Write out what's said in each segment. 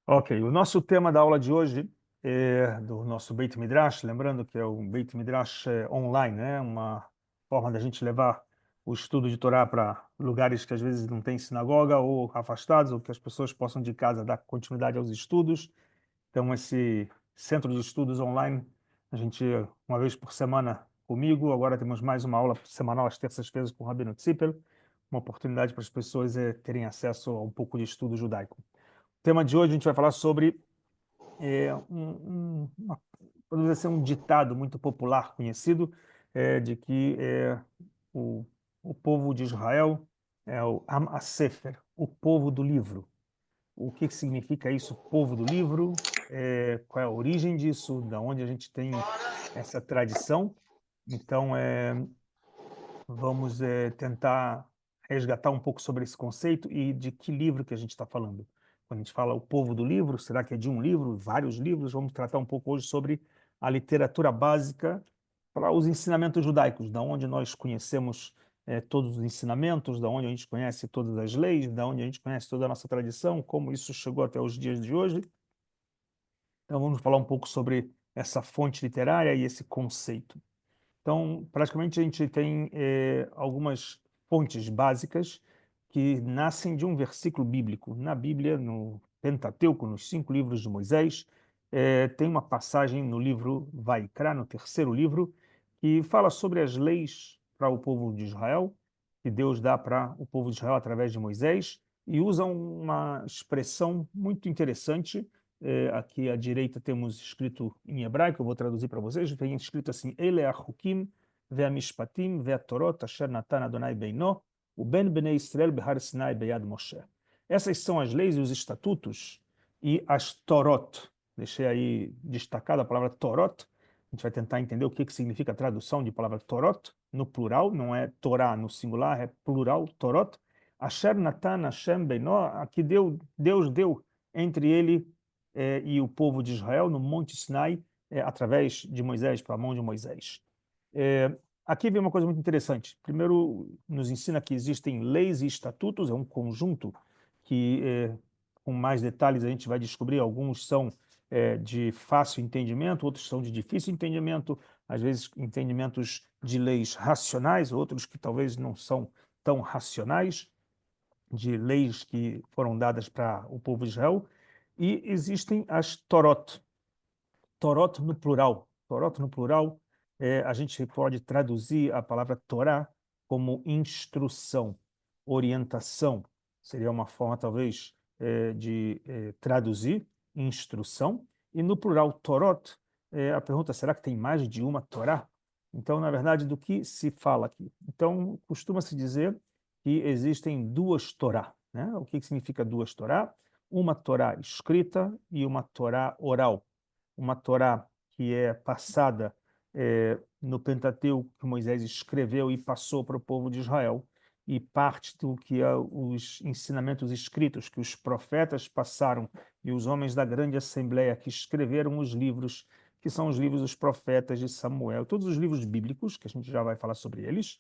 Ok, o nosso tema da aula de hoje é do nosso Beit Midrash, lembrando que é um Beit Midrash online, né? Uma forma da gente levar o estudo de Torá para lugares que às vezes não tem sinagoga ou afastados, ou que as pessoas possam de casa dar continuidade aos estudos. Então, esse centro de estudos online, a gente, uma vez por semana comigo, agora temos mais uma aula semanal às terças-feiras com o Rabino Tzipel, uma oportunidade para as pessoas terem acesso a um pouco de estudo judaico. O tema de hoje a gente vai falar sobre podemos dizer assim, um ditado muito popular, conhecido, de que o, o povo de Israel é o Am HaSefer, o povo do livro. O que que significa isso, povo do livro? Qual é a origem disso? Da onde a gente tem essa tradição? Então, vamos tentar resgatar um pouco sobre esse conceito e de que livro que a gente está falando. Quando a gente fala o povo do livro, será que é de um livro, vários livros? Vamos tratar um pouco hoje sobre a literatura básica para os ensinamentos judaicos, da onde nós conhecemos todos os ensinamentos, da onde a gente conhece todas as leis, da onde a gente conhece toda a nossa tradição, como isso chegou até os dias de hoje. Então vamos falar um pouco sobre essa fonte literária e esse conceito. Então, praticamente a gente tem algumas fontes básicas que nascem de um versículo bíblico. Na Bíblia, no Pentateuco, nos 5 livros de Moisés, tem uma passagem no livro Vaikra, no terceiro livro, que fala sobre as leis para o povo de Israel, que Deus dá para o povo de Israel através de Moisés, e usa uma expressão muito interessante. Aqui à direita temos escrito em hebraico, eu vou traduzir para vocês, vem escrito assim: Ele achukim ve'amishpatim ve'atorot asher natan Adonai beino uben bnei Israel behar Sinai beyad Moshe. Essas são as leis e os estatutos e as torot. Deixei aí destacada a palavra torot. A gente vai tentar entender o que significa a tradução de palavra torot no plural, não é Torá no singular, é plural, torot. Asher natan Hashem beino, aqui Deus deu entre ele e o povo de Israel no Monte Sinai, através de Moisés, para a mão de Moisés. Aqui vem uma coisa muito interessante. Primeiro, nos ensina que existem leis e estatutos, é um conjunto que, com mais detalhes, a gente vai descobrir. Alguns são de fácil entendimento, outros são de difícil entendimento, às vezes entendimentos de leis racionais, outros que talvez não são tão racionais, de leis que foram dadas para o povo de Israel. E existem as Torot. Torot no plural. Torot no plural, a gente pode traduzir a palavra Torá como instrução, orientação. Seria uma forma, talvez, de traduzir instrução. E no plural Torot, a pergunta: será que tem mais de uma Torá? Então, na verdade, do que se fala aqui? Então, costuma-se dizer que existem duas Torá, né? O que significa duas Torá? Uma Torá escrita e uma Torá oral. Uma Torá que é passada no Pentateuco, que Moisés escreveu e passou para o povo de Israel, e parte do que é os ensinamentos escritos que os profetas passaram e os homens da grande assembleia que escreveram os livros, que são os livros dos profetas de Samuel, todos os livros bíblicos, que a gente já vai falar sobre eles.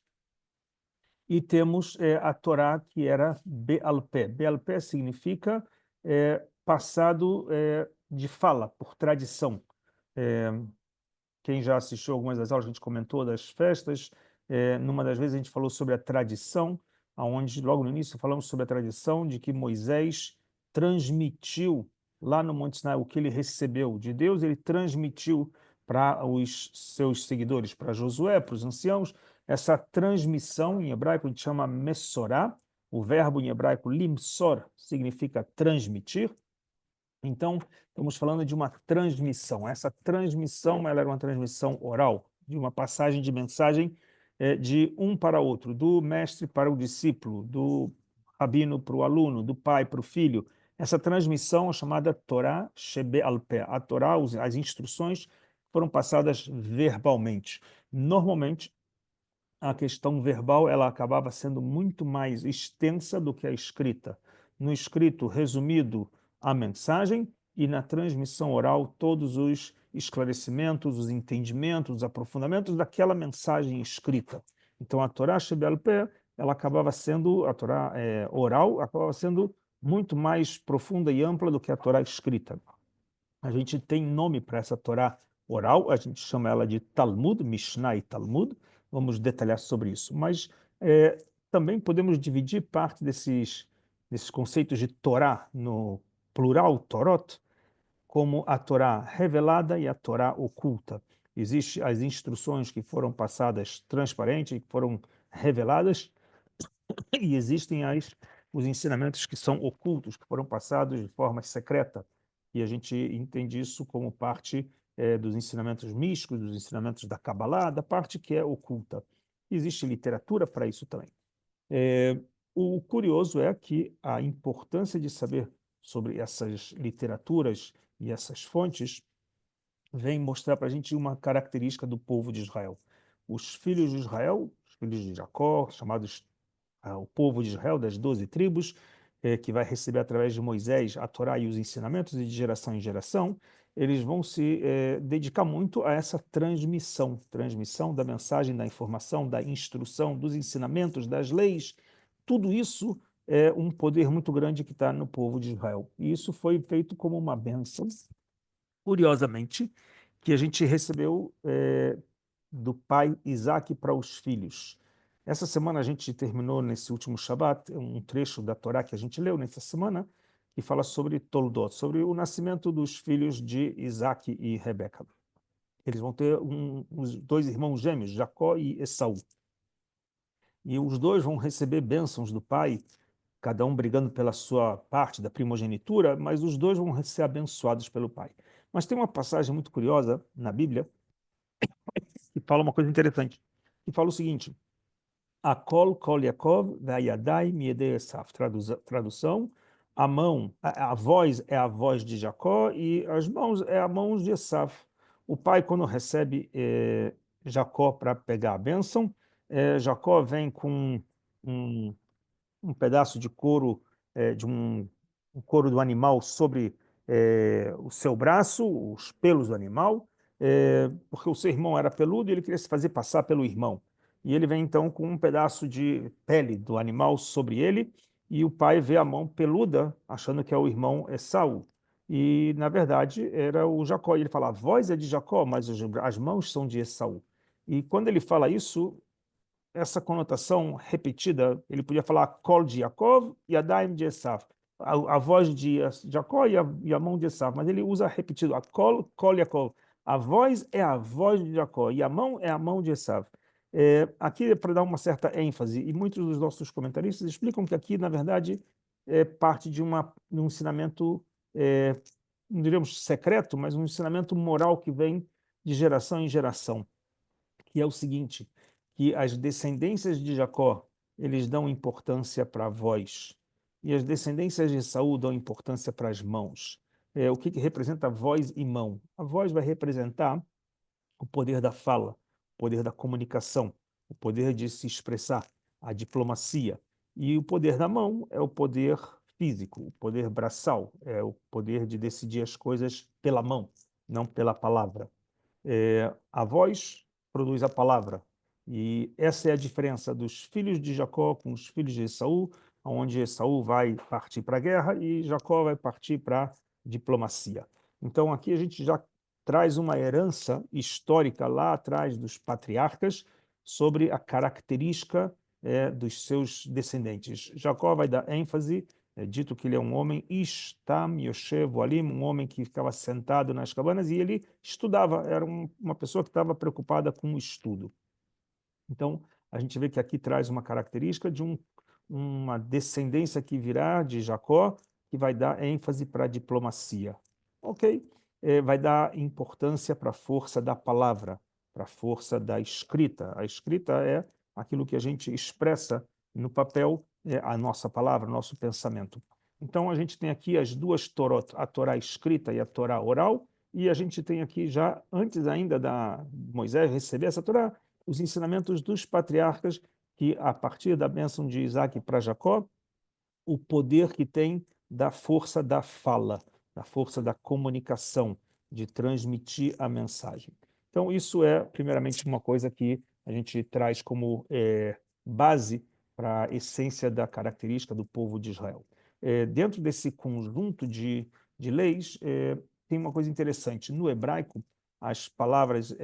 E temos a Torá, que era Be'al Pé. Be'al Pé significa passado de fala, por tradição. É, Quem já assistiu algumas das aulas, a gente comentou das festas. Numa das vezes a gente falou sobre a tradição, aonde logo no início falamos sobre a tradição de que Moisés transmitiu lá no Monte Sinai o que ele recebeu de Deus, ele transmitiu para os seus seguidores, para Josué, para os anciãos. Essa transmissão em hebraico a gente chama messorá. O verbo em hebraico limsor significa transmitir. Então, estamos falando de uma transmissão. Essa transmissão, ela era uma transmissão oral, de uma passagem de mensagem de um para outro, do mestre para o discípulo, do rabino para o aluno, do pai para o filho. Essa transmissão é chamada Torá Shebe al Pé. A Torá, as instruções, foram passadas verbalmente. Normalmente, a questão verbal ela acabava sendo muito mais extensa do que a escrita. No escrito, resumido a mensagem, e na transmissão oral, todos os esclarecimentos, os entendimentos, os aprofundamentos daquela mensagem escrita. Então, a Torá Shebel Pé, ela acabava sendo, a Torá oral, acabava sendo muito mais profunda e ampla do que a Torá escrita. A gente tem nome para essa Torá oral, a gente chama ela de Talmud, Mishnah e Talmud, vamos detalhar sobre isso. Mas também podemos dividir parte desses conceitos de Torá no plural, Torot, como a Torá revelada e a Torá oculta. Existem as instruções que foram passadas transparentes, que foram reveladas, e existem os ensinamentos que são ocultos, que foram passados de forma secreta. E a gente entende isso como parte dos ensinamentos místicos, dos ensinamentos da Kabbalah, da parte que é oculta. Existe literatura para isso também. É, o curioso é que a importância de saber sobre essas literaturas e essas fontes vem mostrar para a gente uma característica do povo de Israel. Os filhos de Israel, os filhos de Jacó, chamados o povo de Israel, das 12 tribos, que vai receber através de Moisés a Torá e os ensinamentos, e de geração em geração, eles vão se dedicar muito a essa transmissão da mensagem, da informação, da instrução, dos ensinamentos, das leis. Tudo isso é um poder muito grande que está no povo de Israel. E isso foi feito como uma bênção, curiosamente, que a gente recebeu do pai Isaac para os filhos. Essa semana a gente terminou, nesse último Shabat, um trecho da Torá que a gente leu nessa semana, que fala sobre Toldot, sobre o nascimento dos filhos de Isaac e Rebeca. Eles vão ter uns dois irmãos gêmeos, Jacó e Esaú. E os dois vão receber bênçãos do pai, cada um brigando pela sua parte da primogenitura, mas os dois vão ser abençoados pelo pai. Mas tem uma passagem muito curiosa na Bíblia que fala uma coisa interessante, que fala o seguinte: Akol kol Yaakov ve'ayadai miedei Esav. Tradução: a mão, a voz é a voz de Jacó e as mãos é a mão de Esav. O pai, quando recebe Jacó para pegar a bênção, Jacó vem com um, um pedaço de couro, um couro do animal sobre o seu braço, os pelos do animal, porque o seu irmão era peludo e ele queria se fazer passar pelo irmão. E ele vem então com um pedaço de pele do animal sobre ele, e o pai vê a mão peluda, achando que é o irmão Esaú. E, na verdade, era o Jacó. E ele fala: a voz é de Jacó, mas as mãos são de Esaú. E quando ele fala isso, essa conotação repetida, ele podia falar Kol de Yaakov e Yadayim de Esav, a voz de Jacó e a mão de Esav, mas ele usa repetido, a Kol Yaakov. A voz é a voz de Jacó e a mão é a mão de Esav. Aqui é para dar uma certa ênfase, e muitos dos nossos comentaristas explicam que aqui, na verdade, é parte de um ensinamento, não diríamos secreto, mas um ensinamento moral que vem de geração em geração, que é o seguinte: que as descendências de Jacó, eles dão importância para a voz, e as descendências de Esaú dão importância para as mãos. O que representa voz e mão? A voz vai representar o poder da fala, o poder da comunicação, o poder de se expressar, a diplomacia. E o poder da mão é o poder físico, o poder braçal, é o poder de decidir as coisas pela mão, não pela palavra. A voz produz a palavra. E essa é a diferença dos filhos de Jacó com os filhos de Esaú, onde Esaú vai partir para a guerra e Jacó vai partir para a diplomacia. Então aqui a gente já traz uma herança histórica lá atrás dos patriarcas sobre a característica dos seus descendentes. Jacó vai dar ênfase, é dito que ele é um homem Ishtam Yoshev Alim, um homem que ficava sentado nas cabanas e ele estudava, era uma pessoa que estava preocupada com o estudo. Então, a gente vê que aqui traz uma característica de uma descendência que virá de Jacó, que vai dar ênfase para a diplomacia. Ok? Vai dar importância para a força da palavra, para a força da escrita. A escrita é aquilo que a gente expressa no papel, a nossa palavra, o nosso pensamento. Então, a gente tem aqui as duas Torot, a Torá escrita e a Torá oral, e a gente tem aqui já, antes ainda da Moisés receber essa Torá, os ensinamentos dos patriarcas, que a partir da bênção de Isaac para Jacó, o poder que tem da força da fala, da força da comunicação, de transmitir a mensagem. Então, isso é, primeiramente, uma coisa que a gente traz como base para a essência da característica do povo de Israel. Dentro desse conjunto de leis, tem uma coisa interessante. No hebraico, as palavras,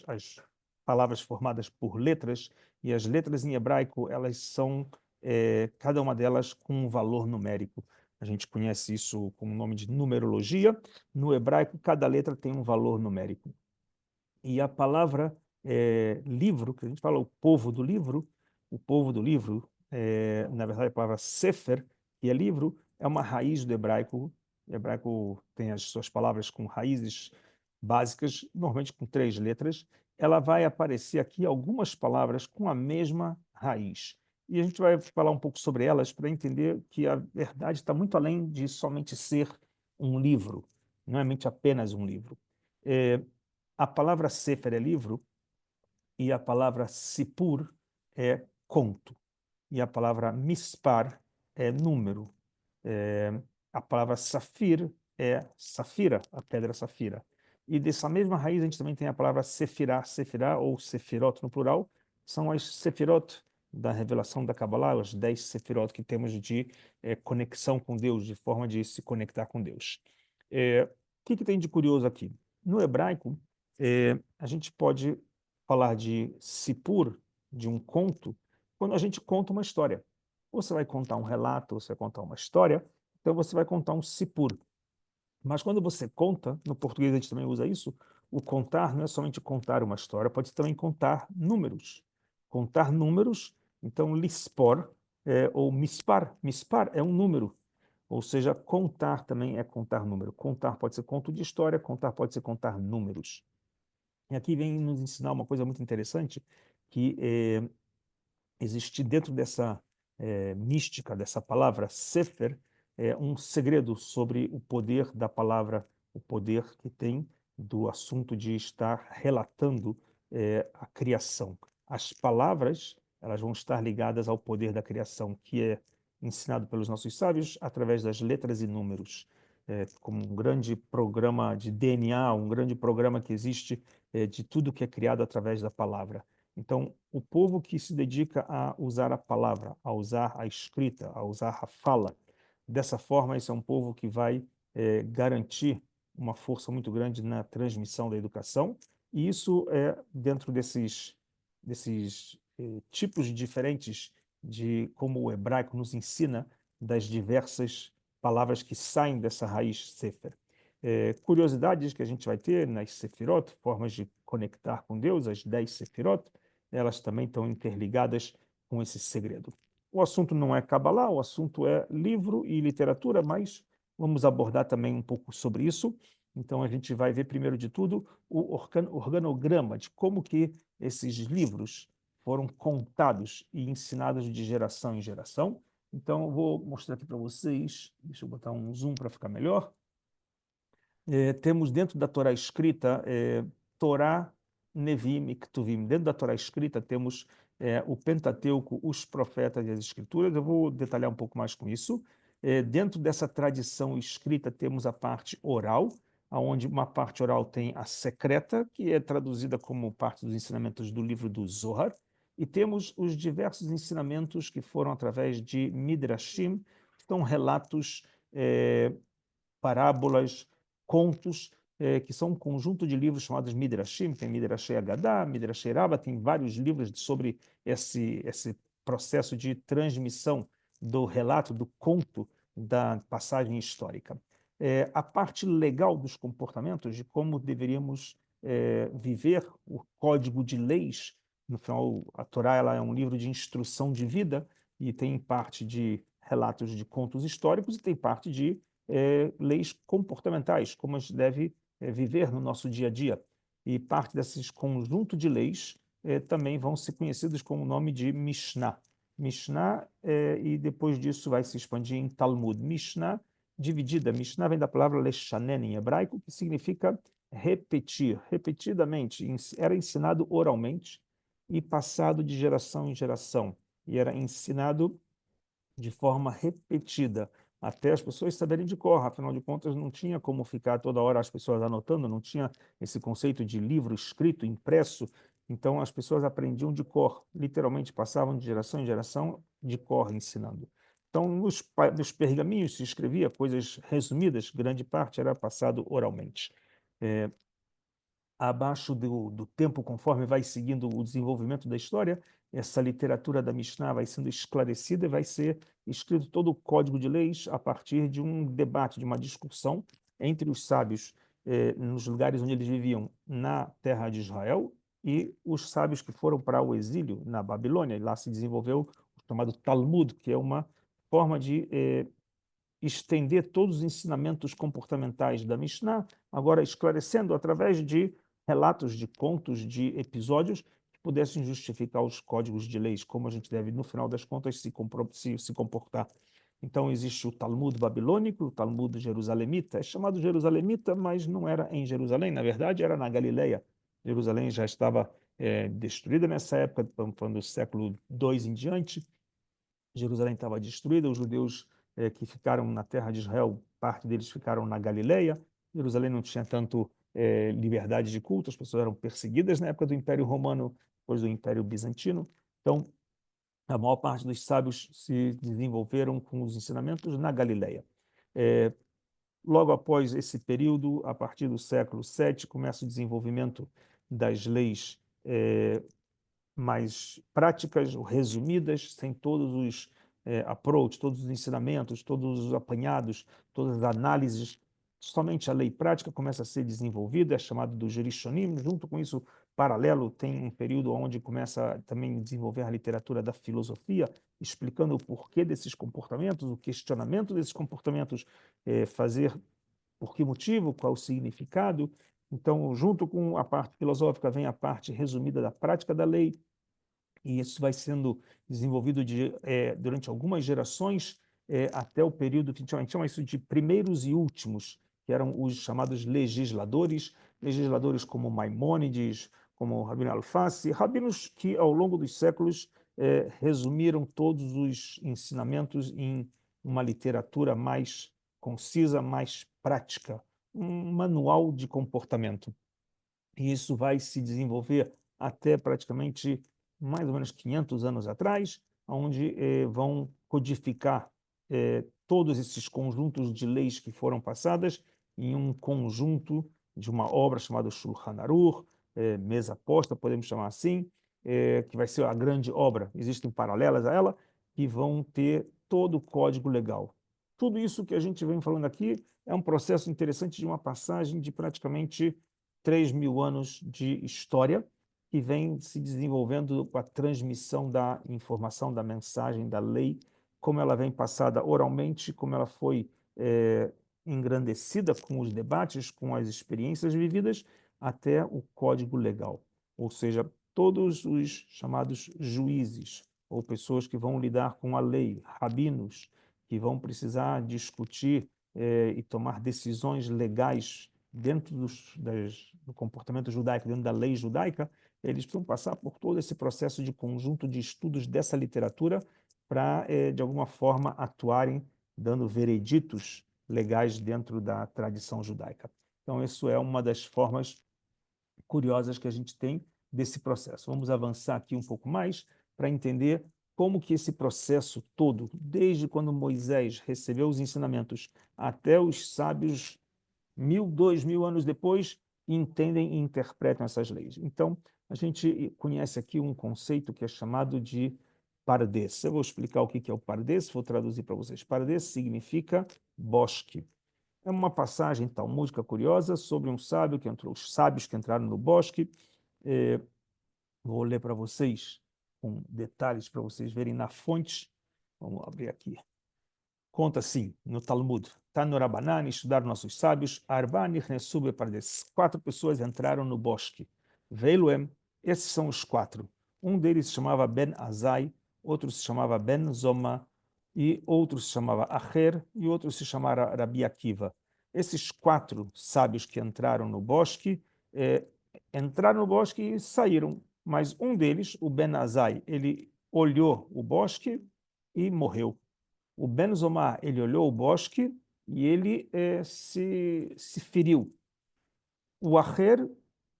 as palavras formadas por letras, e as letras em hebraico, elas são, cada uma delas com um valor numérico. A gente conhece isso com o nome de numerologia. No hebraico, cada letra tem um valor numérico. E a palavra livro, que a gente fala o povo do livro, na verdade a palavra sefer, que é livro, é uma raiz do hebraico. O hebraico tem as suas palavras com raízes básicas, normalmente com 3 letras. Ela vai aparecer aqui algumas palavras com a mesma raiz. E a gente vai falar um pouco sobre elas para entender que a verdade está muito além de somente ser um livro, não é mente apenas um livro. A palavra sefer é livro e a palavra sipur é conto. E a palavra mispar é número. É, a palavra safir é safira, a pedra safira. E dessa mesma raiz a gente também tem a palavra sefirá, sefirá ou sefirot no plural. São as sefirot da revelação da Kabbalah, os 10 sefirot que temos de conexão com Deus, de forma de se conectar com Deus. O que tem de curioso aqui? No hebraico, a gente pode falar de sipur, de um conto, quando a gente conta uma história. Ou você vai contar um relato, ou você vai contar uma história, então você vai contar um sipur. Mas quando você conta, no português a gente também usa isso, o contar não é somente contar uma história, pode também contar números. Contar números, então lispor, ou mispar. Mispar é um número, ou seja, contar também é contar número. Contar pode ser conto de história, contar pode ser contar números. E aqui vem nos ensinar uma coisa muito interessante, que existe dentro dessa mística, dessa palavra Sefer, um segredo sobre o poder da palavra, o poder que tem do assunto de estar relatando a criação. As palavras, elas vão estar ligadas ao poder da criação, que é ensinado pelos nossos sábios através das letras e números. Como um grande programa de DNA, um grande programa que existe de tudo que é criado através da palavra. Então, o povo que se dedica a usar a palavra, a usar a escrita, a usar a fala, dessa forma, esse é um povo que vai garantir uma força muito grande na transmissão da educação, e isso é dentro desses tipos diferentes de como o hebraico nos ensina das diversas palavras que saem dessa raiz sefer. Curiosidades que a gente vai ter nas sefirot, formas de conectar com Deus, as 10 sefirot, elas também estão interligadas com esse segredo. O assunto não é Kabbalah, o assunto é livro e literatura, mas vamos abordar também um pouco sobre isso. Então a gente vai ver primeiro de tudo o organograma de como que esses livros foram contados e ensinados de geração em geração. Então eu vou mostrar aqui para vocês, deixa eu botar um zoom para ficar melhor. Temos dentro da Torá escrita, Torá, Nevim e Ketuvim. Dentro da Torá escrita temos o Pentateuco, os profetas e as escrituras. Eu vou detalhar um pouco mais com isso. Dentro dessa tradição escrita temos a parte oral, onde uma parte oral tem a secreta, que é traduzida como parte dos ensinamentos do livro do Zohar, e temos os diversos ensinamentos que foram através de Midrashim, que são relatos, parábolas, contos, que são um conjunto de livros chamados Midrashim. Tem Midrashei Agadá, Midrashei Rabbah, tem vários livros sobre esse processo de transmissão do relato, do conto, da passagem histórica. A parte legal dos comportamentos, de como deveríamos viver o código de leis. No final, a Torá ela é um livro de instrução de vida e tem parte de relatos de contos históricos e tem parte de leis comportamentais, como a gente deve viver no nosso dia a dia. E parte desses conjunto de leis também vão ser conhecidos com o nome de Mishnah. Mishnah, e depois disso vai se expandir em Talmud. Mishnah dividida. Mishnah vem da palavra leshanen em hebraico, que significa repetir, repetidamente. Era ensinado oralmente e passado de geração em geração. E era ensinado de forma repetida, até as pessoas saberem de cor. Afinal de contas, não tinha como ficar toda hora as pessoas anotando, não tinha esse conceito de livro escrito, impresso. Então, as pessoas aprendiam de cor, literalmente passavam de geração em geração de cor ensinando. Então, nos pergaminhos se escrevia coisas resumidas, grande parte era passado oralmente. Abaixo do tempo, conforme vai seguindo o desenvolvimento da história, essa literatura da Mishnah vai sendo esclarecida e vai ser escrito todo o código de leis a partir de um debate, de uma discussão entre os sábios nos lugares onde eles viviam na terra de Israel e os sábios que foram para o exílio na Babilônia. E lá se desenvolveu o chamado Talmud, que é uma forma de estender todos os ensinamentos comportamentais da Mishnah, agora esclarecendo através de relatos, de contos, de episódios que pudessem justificar os códigos de leis, como a gente deve, no final das contas, se comportar. Então, existe o Talmud babilônico, o Talmud jerusalemita. É chamado jerusalemita, mas não era em Jerusalém, na verdade, era na Galileia. Jerusalém já estava destruída nessa época, estamos falando do século II em diante. Jerusalém estava destruída, os judeus que ficaram na terra de Israel, parte deles ficaram na Galileia. Jerusalém não tinha tanto liberdade de culto, as pessoas eram perseguidas na época do Império Romano, depois do Império Bizantino. Então, a maior parte dos sábios se desenvolveram com os ensinamentos na Galileia. Logo após esse período, a partir do século VII, começa o desenvolvimento das leis mais práticas, resumidas, sem todos os approach, todos os ensinamentos, todos os apanhados, todas as análises. Somente a lei prática começa a ser desenvolvida, é chamado do Rishonim. Junto com isso, paralelo, tem um período onde começa também a desenvolver a literatura da filosofia, explicando o porquê desses comportamentos, o questionamento desses comportamentos, fazer por que motivo, qual o significado. Então, junto com a parte filosófica, vem a parte resumida da prática da lei, e isso vai sendo desenvolvido durante algumas gerações, até o período que a gente chama isso de primeiros e últimos, que eram os chamados legisladores como Maimônides, como Rabino Alfasi, rabinos que ao longo dos séculos resumiram todos os ensinamentos em uma literatura mais concisa, mais prática, um manual de comportamento. E isso vai se desenvolver até praticamente mais ou menos 500 anos atrás, onde vão codificar todos esses conjuntos de leis que foram passadas em um conjunto de uma obra chamada Shulchan Aruch, mesa posta, podemos chamar assim, que vai ser a grande obra. Existem paralelas a ela, que vão ter todo o código legal. Tudo isso que a gente vem falando aqui é um processo interessante de uma passagem de praticamente 3.000 anos de história, que vem se desenvolvendo com a transmissão da informação, da mensagem, da lei, como ela vem passada oralmente, como ela foi engrandecida com os debates, com as experiências vividas, até o código legal. Ou seja, todos os chamados juízes, ou pessoas que vão lidar com a lei, rabinos, que vão precisar discutir e tomar decisões legais dentro do comportamento judaico, dentro da lei judaica, eles precisam passar por todo esse processo de conjunto de estudos dessa literatura para, de alguma forma, atuarem dando vereditos legais dentro da tradição judaica. Então, isso é uma das formas curiosas que a gente tem desse processo. Vamos avançar aqui um pouco mais para entender como que esse processo todo, desde quando Moisés recebeu os ensinamentos até os sábios 1.000, 2.000 anos depois, entendem e interpretam essas leis. Então, a gente conhece aqui um conceito que é chamado de Pardes. Eu vou explicar o que é o Pardes, vou traduzir para vocês. Pardes significa bosque. É uma passagem talmúdica curiosa sobre um sábio que entrou, os sábios que entraram no bosque. Vou ler para vocês com detalhes para vocês verem na fonte. Vamos abrir aqui. Conta assim, no Talmud, Tano Rabanan, estudaram nossos sábios, Arba nichnesu bepardes. 4 pessoas entraram no bosque. Veiluem, esses são os 4. Um deles se chamava Ben Azai, outro se chamava Ben Zoma, e outro se chamava Acher, e outro se chamava Rabi Akiva. Esses 4 sábios que entraram no bosque, entraram no bosque e saíram. Mas um deles, o Ben Azai, ele olhou o bosque e morreu. O Ben Zomar, ele olhou o bosque e ele se feriu. O Acher,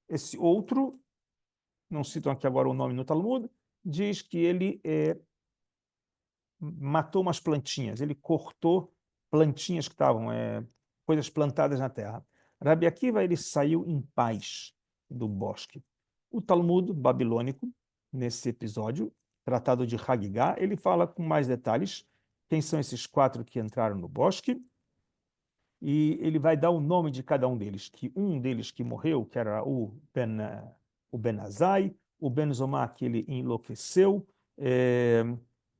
esse outro, não citam aqui agora o nome no Talmud, diz que ele matou umas plantinhas, ele cortou plantinhas que estavam, coisas plantadas na terra. Rabi Akiva, ele saiu em paz do bosque. O Talmud babilônico, nesse episódio, tratado de Hagigá, ele fala com mais detalhes quem são esses 4 que entraram no bosque, e ele vai dar o nome de cada um deles, que um deles que morreu, que era o Ben Azai, o Ben Zomá, que ele enlouqueceu,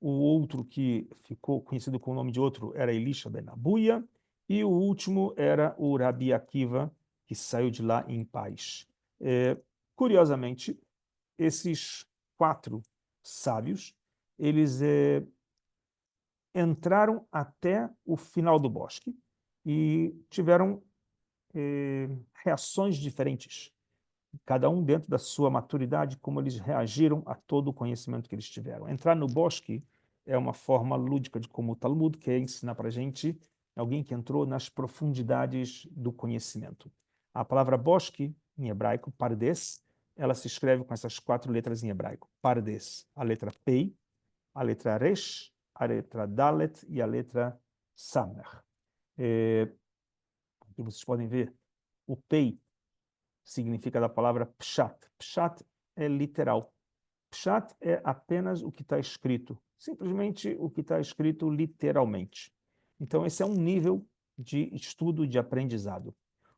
o outro que ficou conhecido com o nome de outro era Elisha Ben Abuia, e o último era o Rabi Akiva, que saiu de lá em paz. Curiosamente, esses 4 sábios, eles entraram até o final do bosque e tiveram reações diferentes, cada um dentro da sua maturidade, como eles reagiram a todo o conhecimento que eles tiveram. Entrar no bosque é uma forma lúdica de como o Talmud quer ensinar para a gente alguém que entrou nas profundidades do conhecimento. A palavra bosque, em hebraico, pardes, ela se escreve com essas 4 letras em hebraico. Pardes, a letra Pei, a letra Resh, a letra Dalet e a letra Samer. Aqui vocês podem ver, o Pei significa da palavra pshat. Pshat é literal. Pshat é apenas o que está escrito, simplesmente o que está escrito literalmente. Então, esse é um nível de estudo de aprendizado.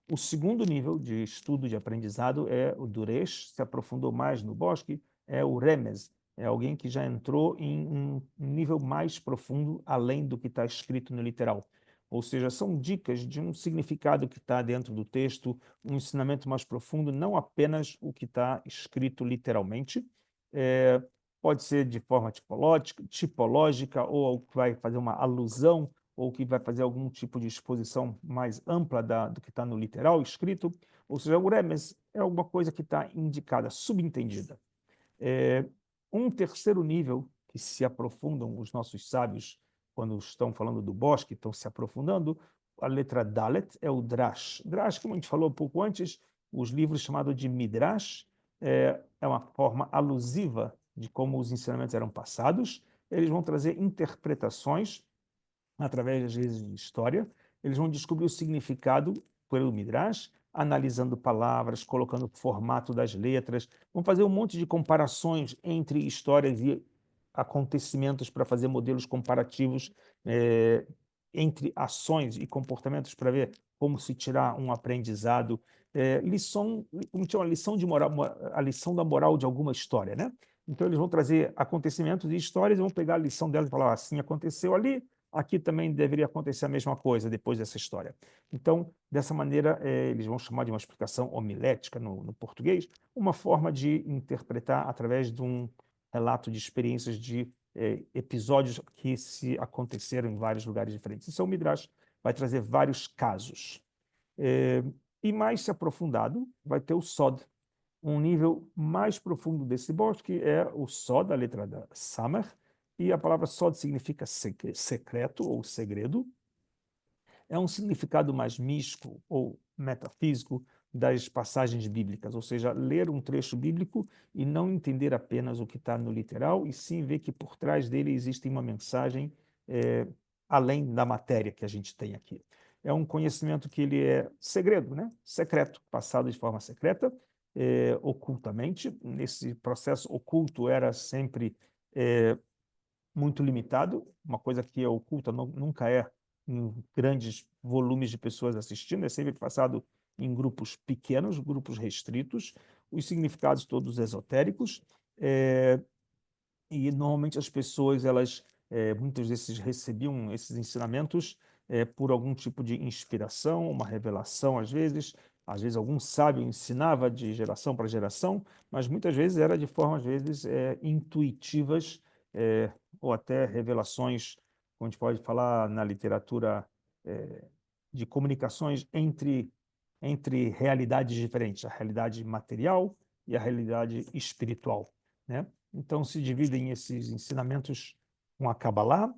O segundo nível de estudo de aprendizado é o Duresh, se aprofundou mais no bosque, é o Remez, é alguém que já entrou em um nível mais profundo, além do que está escrito no literal. Ou seja, são dicas de um significado que está dentro do texto, um ensinamento mais profundo, não apenas o que está escrito literalmente. Pode ser de forma tipológica, ou que vai fazer uma alusão, ou que vai fazer algum tipo de exposição mais ampla do que está no literal escrito. Ou seja, o remes é alguma coisa que está indicada, subentendida. Um terceiro nível que se aprofundam os nossos sábios quando estão falando do bosque, estão se aprofundando, a letra Dalet é o Drash. Drash, como a gente falou um pouco antes, os livros chamados de Midrash, é uma forma alusiva de como os ensinamentos eram passados. Eles vão trazer interpretações através, às vezes, de história. Eles vão descobrir o significado pelo Midrash, analisando palavras, colocando o formato das letras, vão fazer um monte de comparações entre histórias e acontecimentos para fazer modelos comparativos entre ações e comportamentos para ver como se tirar um aprendizado, como chama, lição de moral, a lição da moral de alguma história, né? Então eles vão trazer acontecimentos e histórias e vão pegar a lição delas e falar, assim aconteceu ali, aqui também deveria acontecer a mesma coisa depois dessa história. Então, dessa maneira, eles vão chamar de uma explicação homilética no português, uma forma de interpretar através de um relato de experiências de episódios que se aconteceram em vários lugares diferentes. Então, o Midrash vai trazer vários casos. E mais se aprofundado, vai ter o Sod. Um nível mais profundo desse bosque é o Sod, a letra da Samer, e a palavra Sod significa secreto ou segredo. É um significado mais místico ou metafísico das passagens bíblicas, ou seja, ler um trecho bíblico e não entender apenas o que está no literal, e sim ver que por trás dele existe uma mensagem além da matéria que a gente tem aqui. É um conhecimento que ele é segredo, né? Secreto, passado de forma secreta, ocultamente. Nesse processo oculto era sempre muito limitado, uma coisa que é oculta nunca é em grandes volumes de pessoas assistindo, é sempre passado em grupos pequenos, grupos restritos, os significados todos esotéricos, e normalmente as pessoas, muitas vezes recebiam esses ensinamentos por algum tipo de inspiração, uma revelação às vezes algum sábio ensinava de geração para geração, mas muitas vezes era de forma, às vezes, intuitivas, ou até revelações, como a gente pode falar na literatura, de comunicações entre realidades diferentes, a realidade material e a realidade espiritual, né? Então, se dividem esses ensinamentos com a Kabbalah,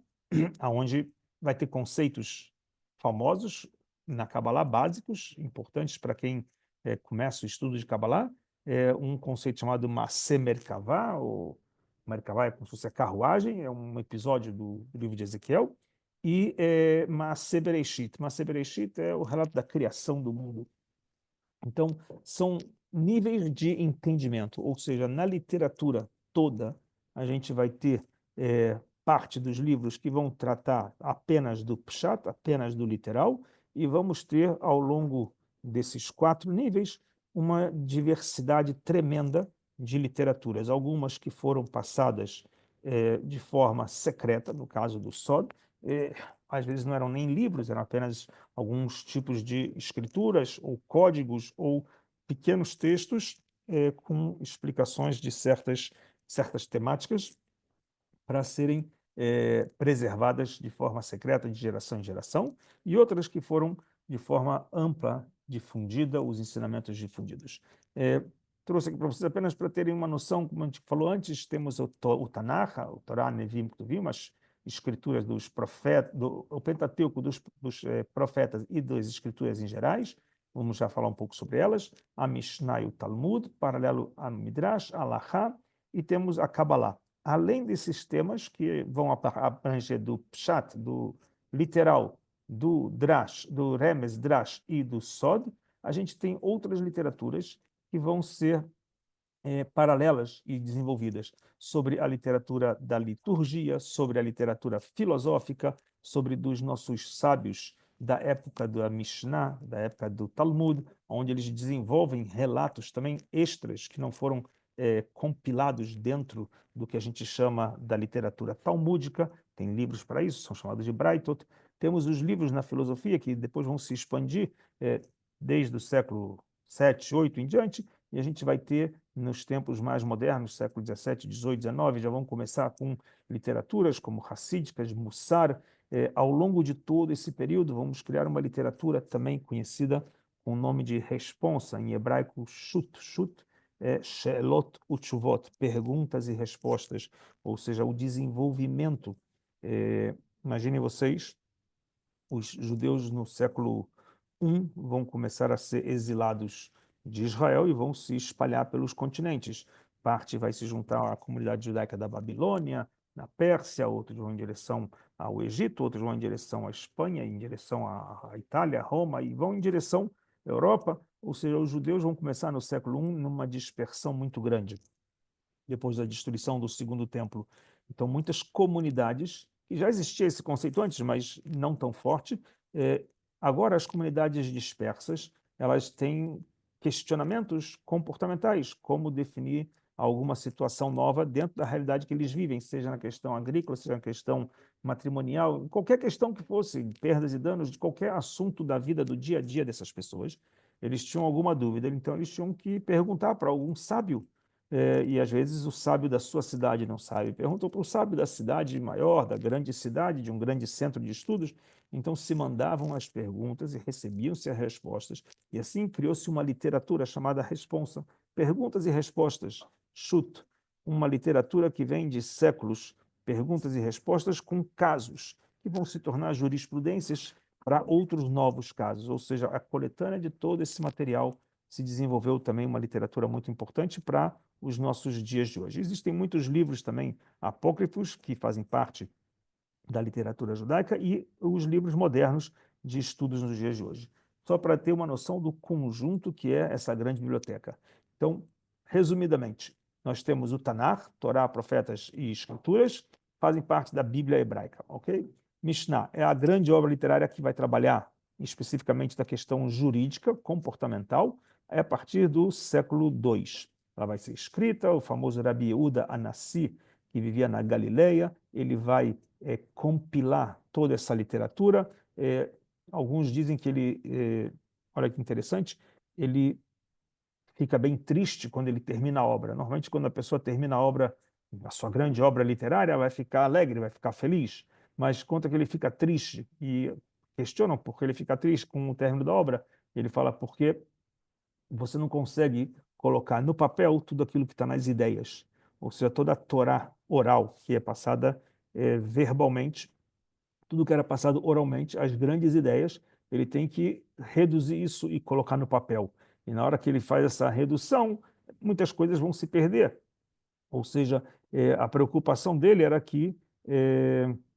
onde vai ter conceitos famosos na Kabbalah, básicos, importantes para quem começa o estudo de Kabbalah, um conceito chamado Maaseh Merkavah, ou Merkavá é como se fosse a carruagem, é um episódio do livro de Ezequiel, e Maaseh Bereshit. Maaseh Bereshit é o relato da criação do mundo. Então, são níveis de entendimento, ou seja, na literatura toda, a gente vai ter parte dos livros que vão tratar apenas do pshat, apenas do literal, e vamos ter, ao longo desses 4 níveis, uma diversidade tremenda de literaturas. Algumas que foram passadas de forma secreta, no caso do Sod, às vezes não eram nem livros, eram apenas alguns tipos de escrituras ou códigos ou pequenos textos com explicações de certas temáticas para serem preservadas de forma secreta, de geração em geração, e outras que foram de forma ampla difundida, os ensinamentos difundidos. Trouxe aqui para vocês apenas para terem uma noção, como a gente falou antes, temos o Tanakh, o Torá, Nevim, Ketuvim, as escrituras dos profetas, o Pentateuco dos profetas e das escrituras em gerais. Vamos já falar um pouco sobre elas. A Mishnah e o Talmud, paralelo a Midrash, a Halachá, e temos a Kabbalah. Além desses temas que vão abranger do Pshat, do literal, do Drash, do Remes, Drash e do Sod, a gente tem outras literaturas que vão ser paralelas e desenvolvidas sobre a literatura da liturgia, sobre a literatura filosófica, sobre dos nossos sábios da época da Mishnah, da época do Talmud, onde eles desenvolvem relatos também extras que não foram compilados dentro do que a gente chama da literatura talmúdica. Tem livros para isso, são chamados de Braitot. Temos os livros na filosofia que depois vão se expandir desde o século 7, 8 em diante, e a gente vai ter, nos tempos mais modernos, século 17, 18, 19, já vão começar com literaturas como Hassídicas, Mussar. Ao longo de todo esse período, vamos criar uma literatura também conhecida com o nome de responsa, em hebraico, Shut. Shut é She'elot Utshuvot, perguntas e respostas, ou seja, o desenvolvimento. Imaginem vocês, os judeus no século I vão começar a ser exilados de Israel e vão se espalhar pelos continentes. Parte vai se juntar à comunidade judaica da Babilônia, na Pérsia, outros vão em direção ao Egito, outros vão em direção à Espanha, em direção à Itália, Roma, e vão em direção à Europa. Ou seja, os judeus vão começar no século I numa dispersão muito grande, depois da destruição do Segundo Templo. Então, muitas comunidades, que já existia esse conceito antes, mas não tão forte, agora as comunidades dispersas, elas têm questionamentos comportamentais, como definir alguma situação nova dentro da realidade que eles vivem, seja na questão agrícola, seja na questão matrimonial, qualquer questão que fosse, perdas e danos de qualquer assunto da vida, do dia a dia dessas pessoas, eles tinham alguma dúvida, então eles tinham que perguntar para algum sábio, e às vezes o sábio da sua cidade não sabe. Perguntou para o sábio da cidade maior, da grande cidade, de um grande centro de estudos. Então se mandavam as perguntas e recebiam-se as respostas. E assim criou-se uma literatura chamada responsa. Perguntas e respostas, chute. Uma literatura que vem de séculos, perguntas e respostas com casos, que vão se tornar jurisprudências para outros novos casos. Ou seja, a coletânea de todo esse material se desenvolveu também uma literatura muito importante para os nossos dias de hoje. Existem muitos livros também apócrifos que fazem parte da literatura judaica e os livros modernos de estudos nos dias de hoje. Só para ter uma noção do conjunto que é essa grande biblioteca. Então, resumidamente, nós temos o Tanakh, Torá, Profetas e Escrituras, fazem parte da Bíblia hebraica, ok? Mishnah é a grande obra literária que vai trabalhar especificamente da questão jurídica, comportamental, a partir do século II. Ela vai ser escrita, o famoso Rabi Yehuda Anassi, que vivia na Galileia, ele vai compilar toda essa literatura. Alguns dizem que ele, olha que interessante, ele fica bem triste quando ele termina a obra. Normalmente, quando a pessoa termina a obra, a sua grande obra literária, vai ficar alegre, vai ficar feliz. Mas conta que ele fica triste e questionam por que ele fica triste com o término da obra. Ele fala porque você não consegue colocar no papel tudo aquilo que está nas ideias. Ou seja, toda a Torá oral que é passada verbalmente, tudo que era passado oralmente, as grandes ideias, ele tem que reduzir isso e colocar no papel. E na hora que ele faz essa redução, muitas coisas vão se perder. Ou seja, A preocupação dele era que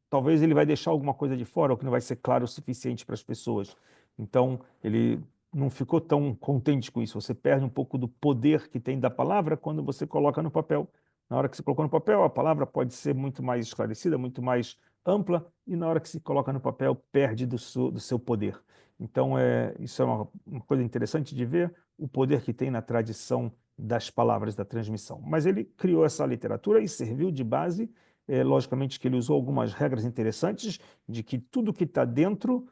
talvez ele vai deixar alguma coisa de fora, ou que não vai ser claro o suficiente para as pessoas. Então, ele não ficou tão contente com isso. Você perde um pouco do poder que tem da palavra quando você coloca no papel. Na hora que você colocou no papel, a palavra pode ser muito mais esclarecida, muito mais ampla, e na hora que se coloca no papel, perde do seu poder. Então, isso é uma coisa interessante de ver, o poder que tem na tradição das palavras da transmissão. Mas ele criou essa literatura e serviu de base. Logicamente que ele usou algumas regras interessantes de que tudo que está dentro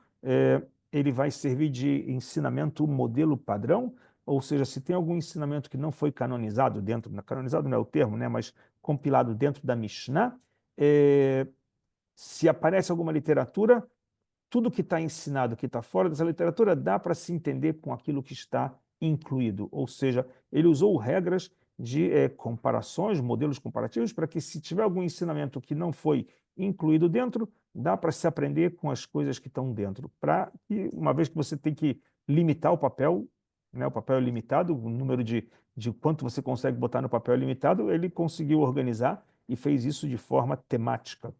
ele vai servir de ensinamento modelo padrão, ou seja, se tem algum ensinamento que não foi canonizado dentro, canonizado não é o termo, né, mas compilado dentro da Mishnah, se aparece alguma literatura, tudo que está ensinado, que está fora dessa literatura, dá para se entender com aquilo que está incluído. Ou seja, ele usou regras de comparações, modelos comparativos, para que se tiver algum ensinamento que não foi incluído dentro, dá para se aprender com as coisas que estão dentro. Para que, uma vez que você tem que limitar o papel, né, o papel é limitado, o número de quanto você consegue botar no papel é limitado, ele conseguiu organizar e fez isso de forma temática.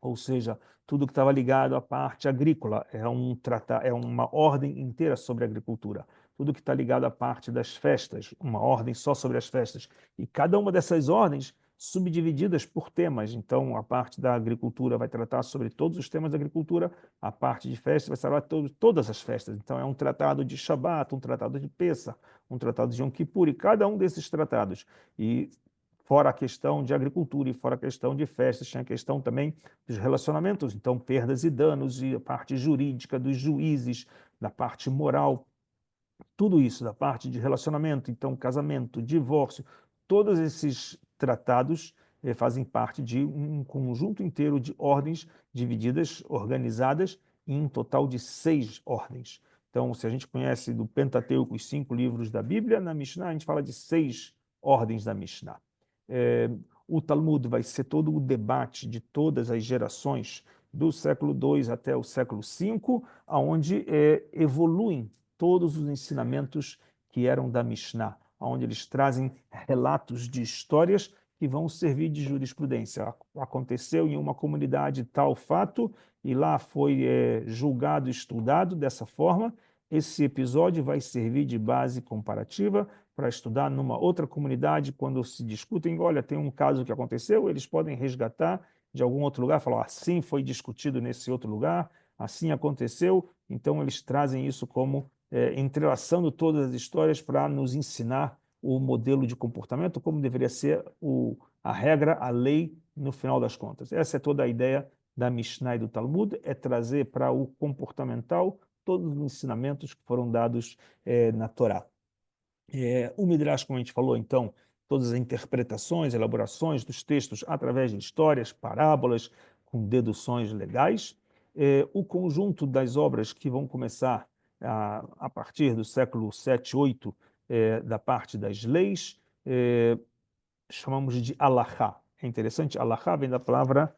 Ou seja, tudo que estava ligado à parte agrícola é uma ordem inteira sobre a agricultura. Tudo que está ligado à parte das festas, uma ordem só sobre as festas. E cada uma dessas ordens subdivididas por temas. Então, a parte da agricultura vai tratar sobre todos os temas da agricultura, a parte de festas vai tratar sobre todas as festas. Então, é um tratado de Shabat, um tratado de Pessah, um tratado de Yom Kippur, e cada um desses tratados. E fora a questão de agricultura e fora a questão de festas, tinha a questão também dos relacionamentos, então perdas e danos, e a parte jurídica dos juízes, da parte moral, tudo isso, da parte de relacionamento, então casamento, divórcio, todos esses tratados fazem parte de um conjunto inteiro de ordens divididas, organizadas, em um total de 6 ordens. Então, se a gente conhece do Pentateuco os 5 livros da Bíblia, na Mishnah a gente fala de 6 ordens da Mishnah. O Talmud vai ser todo o debate de todas as gerações, do século II até o século V, onde evoluem todos os ensinamentos que eram da Mishnah, onde eles trazem relatos de histórias que vão servir de jurisprudência. Aconteceu em uma comunidade tal fato, e lá foi julgado, estudado dessa forma. Esse episódio vai servir de base comparativa para estudar numa outra comunidade, quando se discutem, olha, tem um caso que aconteceu, eles podem resgatar de algum outro lugar, falar, assim foi discutido nesse outro lugar, assim aconteceu, então eles trazem isso como entrelaçando todas as histórias para nos ensinar o modelo de comportamento, como deveria ser a regra, a lei, no final das contas. Essa é toda a ideia da Mishnah e do Talmud, é trazer para o comportamental todos os ensinamentos que foram dados na Torá. O Midrash, como a gente falou, então, todas as interpretações, elaborações dos textos através de histórias, parábolas, com deduções legais. O conjunto das obras que vão começar a partir do século 7, 8, da parte das leis, chamamos de alahá. É interessante, alahá vem da palavra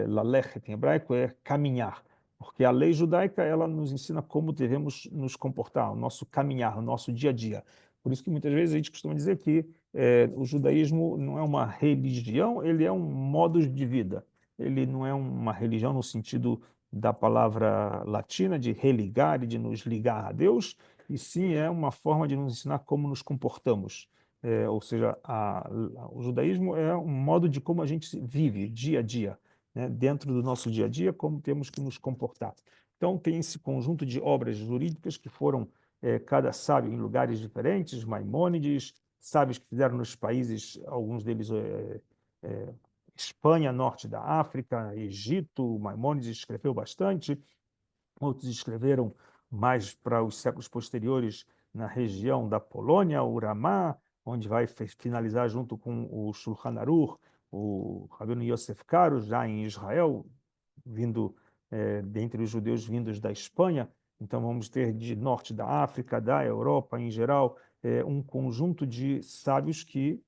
lalech, em hebraico, é caminhar, porque a lei judaica ela nos ensina como devemos nos comportar, o nosso caminhar, o nosso dia a dia. Por isso que muitas vezes a gente costuma dizer que o judaísmo não é uma religião, ele é um modo de vida. Ele não é uma religião no sentido da palavra latina, de religar e de nos ligar a Deus, e sim é uma forma de nos ensinar como nos comportamos. Ou seja, o judaísmo é um modo de como a gente vive dia a dia, né? Dentro do nosso dia a dia, como temos que nos comportar. Então, tem esse conjunto de obras jurídicas que foram, cada sábio em lugares diferentes, Maimônides, sábios que fizeram nos países, alguns deles Espanha, norte da África, Egito, Maimônides escreveu bastante, outros escreveram mais para os séculos posteriores na região da Polônia, o Ramá, onde vai finalizar junto com o Shulchan Aruch, o Rabino Yosef Karo, já em Israel, vindo dentre os judeus vindos da Espanha. Então vamos ter de norte da África, da Europa em geral, um conjunto de sábios que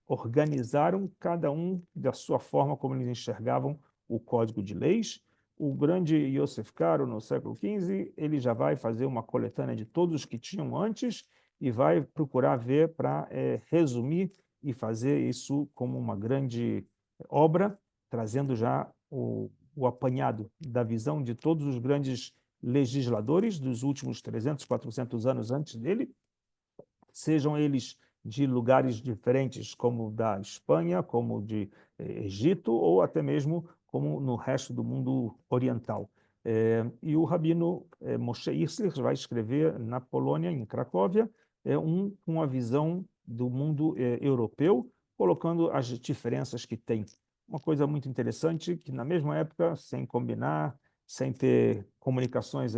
organizaram cada um da sua forma como eles enxergavam o código de leis. O grande Yosef Karo, no século XV, ele já vai fazer uma coletânea de todos os que tinham antes e vai procurar ver para resumir e fazer isso como uma grande obra, trazendo já o apanhado da visão de todos os grandes legisladores dos últimos 300, 400 anos antes dele, sejam eles de lugares diferentes, como da Espanha, como de Egito, ou até mesmo como no resto do mundo oriental. E o rabino Moshe Isler vai escrever na Polônia, em Cracóvia, uma visão do mundo europeu, colocando as diferenças que tem. Uma coisa muito interessante, que na mesma época, sem combinar, sem ter comunicações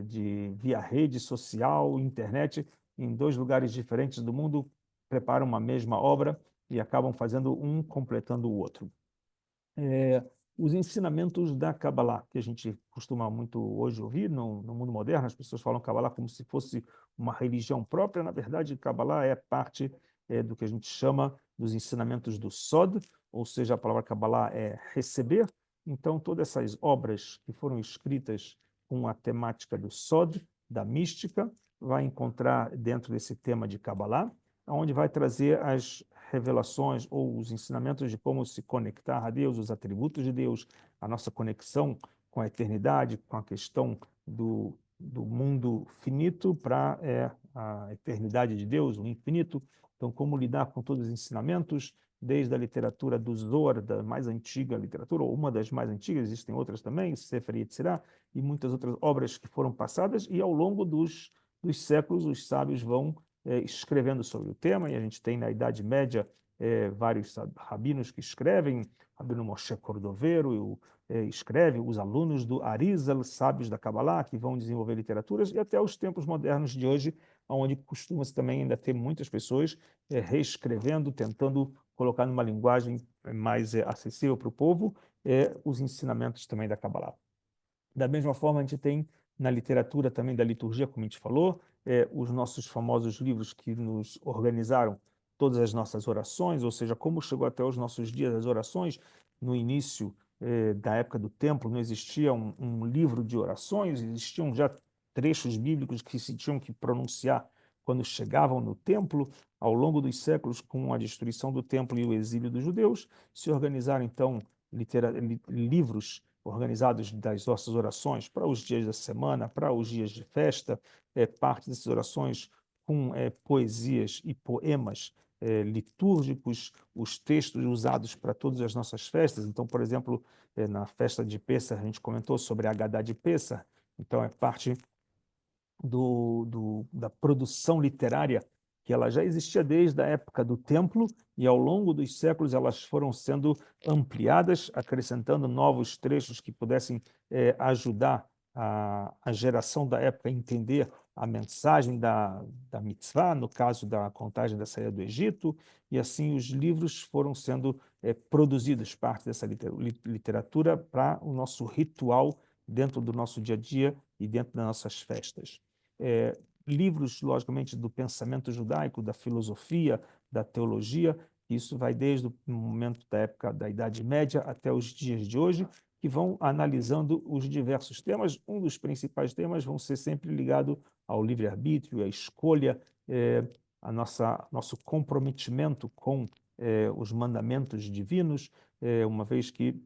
de via rede social, internet, em dois lugares diferentes do mundo, preparam uma mesma obra e acabam fazendo um completando o outro. Os ensinamentos da Kabbalah, que a gente costuma muito hoje ouvir no mundo moderno, as pessoas falam Kabbalah como se fosse uma religião própria. Na verdade, Kabbalah é parte do que a gente chama dos ensinamentos do Sod, ou seja, a palavra Kabbalah é receber. Então, todas essas obras que foram escritas com a temática do Sod, da mística, vai encontrar dentro desse tema de Kabbalah, onde vai trazer as revelações ou os ensinamentos de como se conectar a Deus, os atributos de Deus, a nossa conexão com a eternidade, com a questão do mundo finito para a eternidade de Deus, o infinito. Então, como lidar com todos os ensinamentos, desde a literatura do Zohar, da mais antiga literatura, ou uma das mais antigas, existem outras também, Sefer Yetzirah, e muitas outras obras que foram passadas, e ao longo dos séculos os sábios vão escrevendo sobre o tema, e a gente tem na Idade Média vários rabinos que escrevem, Rabino Moshe Cordovero escreve, os alunos do Arizal, sábios da Kabbalah, que vão desenvolver literaturas, e até os tempos modernos de hoje, onde costuma-se também ainda ter muitas pessoas reescrevendo, tentando colocar numa linguagem mais acessível para o povo, os ensinamentos também da Kabbalah. Da mesma forma, a gente tem na literatura também da liturgia, como a gente falou, os nossos famosos livros que nos organizaram todas as nossas orações, ou seja, como chegou até os nossos dias as orações. No início da época do templo não existia um livro de orações, existiam já trechos bíblicos que se tinham que pronunciar quando chegavam no templo. Ao longo dos séculos, com a destruição do templo e o exílio dos judeus, se organizaram então livros organizados das nossas orações para os dias da semana, para os dias de festa, parte dessas orações com poesias e poemas litúrgicos, os textos usados para todas as nossas festas. Então, por exemplo, na festa de Pêssar, a gente comentou sobre a Haggadah de Pêssar, então é parte da produção literária, que ela já existia desde a época do templo, e ao longo dos séculos elas foram sendo ampliadas, acrescentando novos trechos que pudessem ajudar a geração da época a entender a mensagem da mitzvah, no caso da contagem da saída do Egito, e assim os livros foram sendo produzidos, parte dessa literatura, para o nosso ritual dentro do nosso dia a dia e dentro das nossas festas. Livros, logicamente, do pensamento judaico, da filosofia, da teologia. Isso vai desde o momento da época da Idade Média até os dias de hoje, que vão analisando os diversos temas. Um dos principais temas vão ser sempre ligado ao livre-arbítrio, à escolha, nosso comprometimento com os mandamentos divinos, uma vez que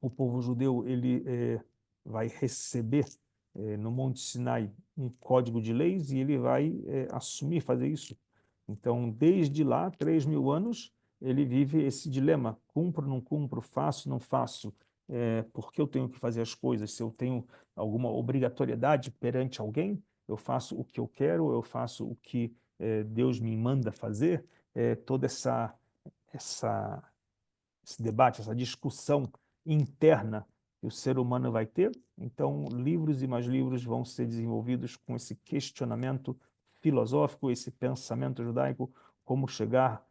o povo judeu ele vai receber no Monte Sinai um código de leis e ele vai assumir fazer isso. Então, desde lá, 3.000 anos, ele vive esse dilema: cumpro, não cumpro, faço, não faço. Por que eu tenho que fazer as coisas? Se eu tenho alguma obrigatoriedade perante alguém, eu faço o que eu quero, eu faço o que Deus me manda fazer. Toda esse debate, essa discussão interna que o ser humano vai ter. Então, livros e mais livros vão ser desenvolvidos com esse questionamento filosófico, esse pensamento judaico, como chegar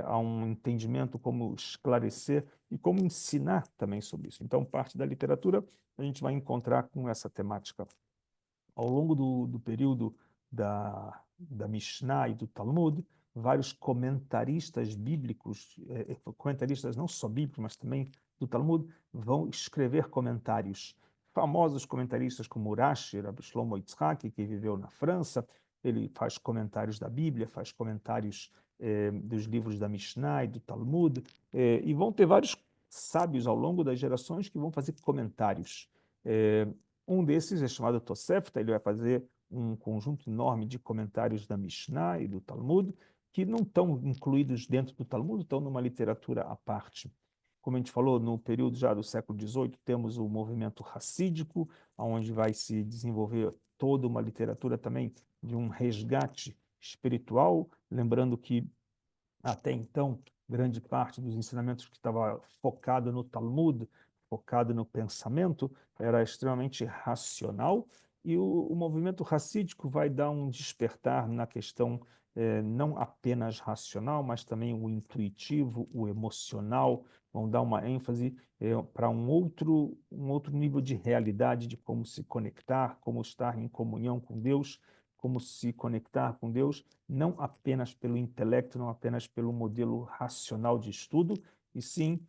a um entendimento, como esclarecer e como ensinar também sobre isso. Então, parte da literatura a gente vai encontrar com essa temática. Ao longo do período da Mishnah e do Talmud, vários comentaristas bíblicos, comentaristas não só bíblicos, mas também do Talmud, vão escrever comentários. Famosos comentaristas como Urashi, Rabbi Shlomo Yitzhak, que viveu na França, ele faz comentários da Bíblia, faz comentários dos livros da Mishnah e do Talmud, e vão ter vários sábios ao longo das gerações que vão fazer comentários. Um desses é chamado Tosefta, ele vai fazer um conjunto enorme de comentários da Mishnah e do Talmud, que não estão incluídos dentro do Talmud, estão numa literatura à parte. Como a gente falou, no período já do século XVIII, temos o movimento racídico, onde vai se desenvolver toda uma literatura também de um resgate espiritual, lembrando que até então, grande parte dos ensinamentos que estava focado no Talmud, focado no pensamento, era extremamente racional, e o movimento racídico vai dar um despertar na questão não apenas racional, mas também o intuitivo, o emocional, vão dar uma ênfase para um outro nível de realidade, de como se conectar, como estar em comunhão com Deus, como se conectar com Deus não apenas pelo intelecto, não apenas pelo modelo racional de estudo, e sim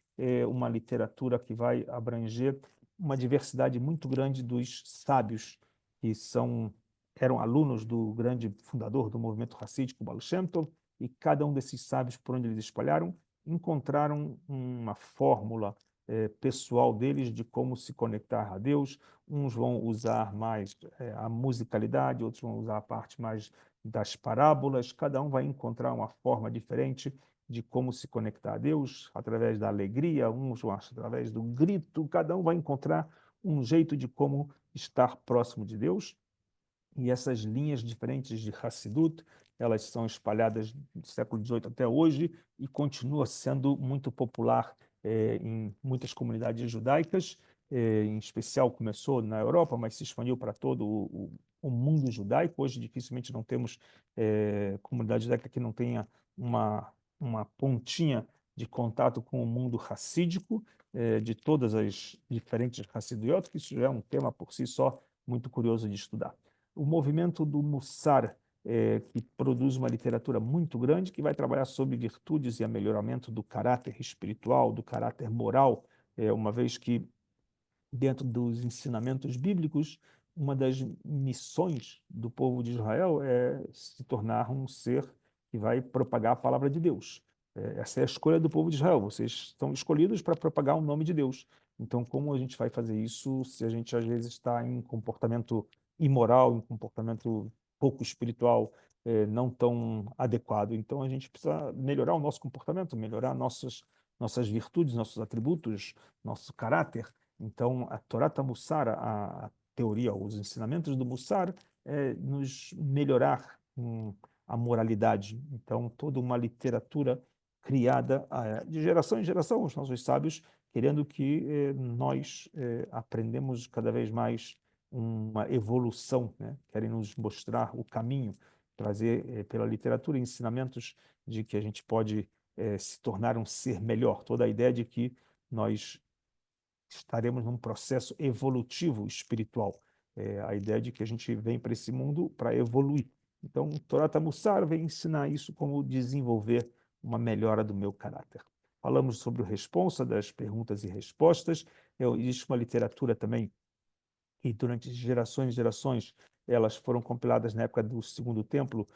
uma literatura que vai abranger uma diversidade muito grande dos sábios que eram alunos do grande fundador do movimento racídico, Baal Shem Tov, e cada um desses sábios, por onde eles espalharam, encontraram uma fórmula pessoal deles de como se conectar a Deus. Uns vão usar mais a musicalidade, outros vão usar a parte mais das parábolas, cada um vai encontrar uma forma diferente de como se conectar a Deus, através da alegria, uns através do grito, cada um vai encontrar um jeito de como estar próximo de Deus. E essas linhas diferentes de Hassidut, elas são espalhadas do século XVIII até hoje e continua sendo muito popular em muitas comunidades judaicas, em especial começou na Europa, mas se expandiu para todo o mundo judaico. Hoje dificilmente não temos comunidade judaica que não tenha uma pontinha de contato com o mundo racídico, de todas as diferentes Hassiduyot, que isso já é um tema por si só muito curioso de estudar. O movimento do Mussar, que produz uma literatura muito grande, que vai trabalhar sobre virtudes e a melhoramento do caráter espiritual, do caráter moral, uma vez que dentro dos ensinamentos bíblicos, uma das missões do povo de Israel é se tornar um ser que vai propagar a palavra de Deus. Essa é a escolha do povo de Israel. Vocês estão escolhidos para propagar o nome de Deus. Então, como a gente vai fazer isso se a gente às vezes está em comportamento imoral, em comportamento pouco espiritual, não tão adequado? Então, a gente precisa melhorar o nosso comportamento, melhorar nossas virtudes, nossos atributos, nosso caráter. Então, a Torá Mussar, a teoria, os ensinamentos do Mussar, é nos melhorar a moralidade. Então, toda uma literatura criada de geração em geração, os nossos sábios, querendo que nós aprendemos cada vez mais uma evolução, né? Querem nos mostrar o caminho, trazer pela literatura ensinamentos de que a gente pode se tornar um ser melhor. Toda a ideia de que nós estaremos num processo evolutivo espiritual. A ideia de que a gente vem para esse mundo para evoluir. Então, Torá Mussar vem ensinar isso, como desenvolver uma melhora do meu caráter. Falamos sobre o responsa, das perguntas e respostas. Existe uma literatura também que, durante gerações e gerações, elas foram compiladas na época do Segundo Templo,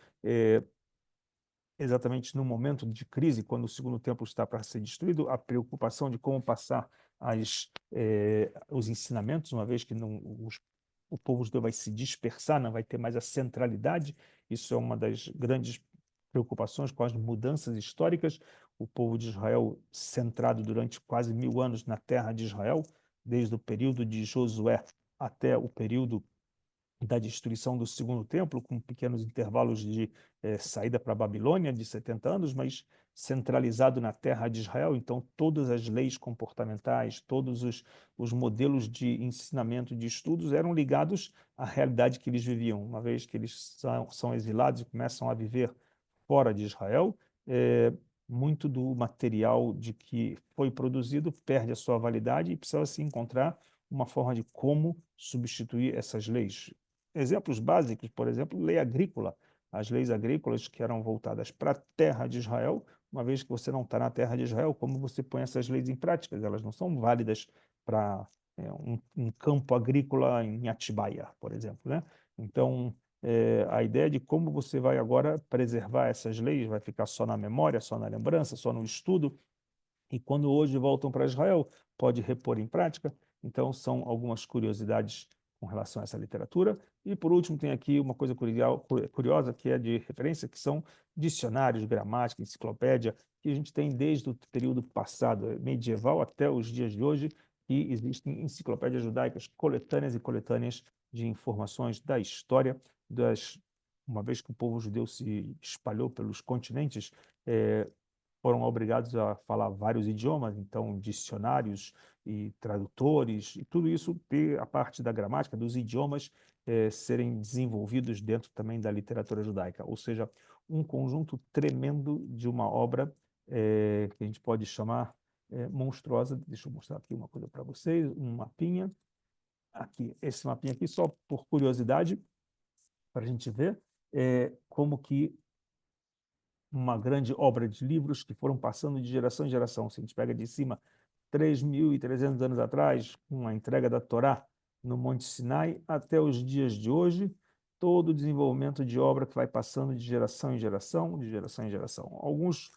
exatamente no momento de crise, quando o Segundo Templo está para ser destruído, a preocupação de como passar os ensinamentos, uma vez que o povo judeu vai se dispersar, não vai ter mais a centralidade. Isso é uma das grandes preocupações com as mudanças históricas. O povo de Israel centrado durante quase 1000 anos na terra de Israel, desde o período de Josué até o período da destruição do Segundo Templo, com pequenos intervalos de saída para a Babilônia de 70 anos, mas centralizado na terra de Israel. Então, todas as leis comportamentais, todos os modelos de ensinamento, de estudos, eram ligados à realidade que eles viviam. Uma vez que eles são exilados e começam a viver fora de Israel, muito do material de que foi produzido perde a sua validade e precisa se encontrar uma forma de como substituir essas leis. Exemplos básicos, por exemplo, lei agrícola. As leis agrícolas que eram voltadas para a terra de Israel, uma vez que você não está na terra de Israel, como você põe essas leis em prática? Elas não são válidas para um campo agrícola em Atibaia, por exemplo, né? Então, a ideia de como você vai agora preservar essas leis, vai ficar só na memória, só na lembrança, só no estudo, e quando hoje voltam para Israel, pode repor em prática. Então, são algumas curiosidades com relação a essa literatura. E, por último, tem aqui uma coisa curiosa, que é de referência, que são dicionários, gramática, enciclopédia, que a gente tem desde o período passado, medieval, até os dias de hoje, e existem enciclopédias judaicas coletâneas e coletâneas de informações da história, uma vez que o povo judeu se espalhou pelos continentes, foram obrigados a falar vários idiomas, então dicionários e tradutores, e tudo isso, a parte da gramática, dos idiomas, serem desenvolvidos dentro também da literatura judaica, ou seja, um conjunto tremendo de uma obra que a gente pode chamar monstruosa. Deixa eu mostrar aqui uma coisa para vocês, um mapinha. Aqui, esse mapinha aqui, só por curiosidade, para a gente ver como que uma grande obra de livros que foram passando de geração em geração. Se a gente pega de cima, 3.300 anos atrás, com a entrega da Torá no Monte Sinai, até os dias de hoje, todo o desenvolvimento de obra que vai passando de geração em geração, de geração em geração. Alguns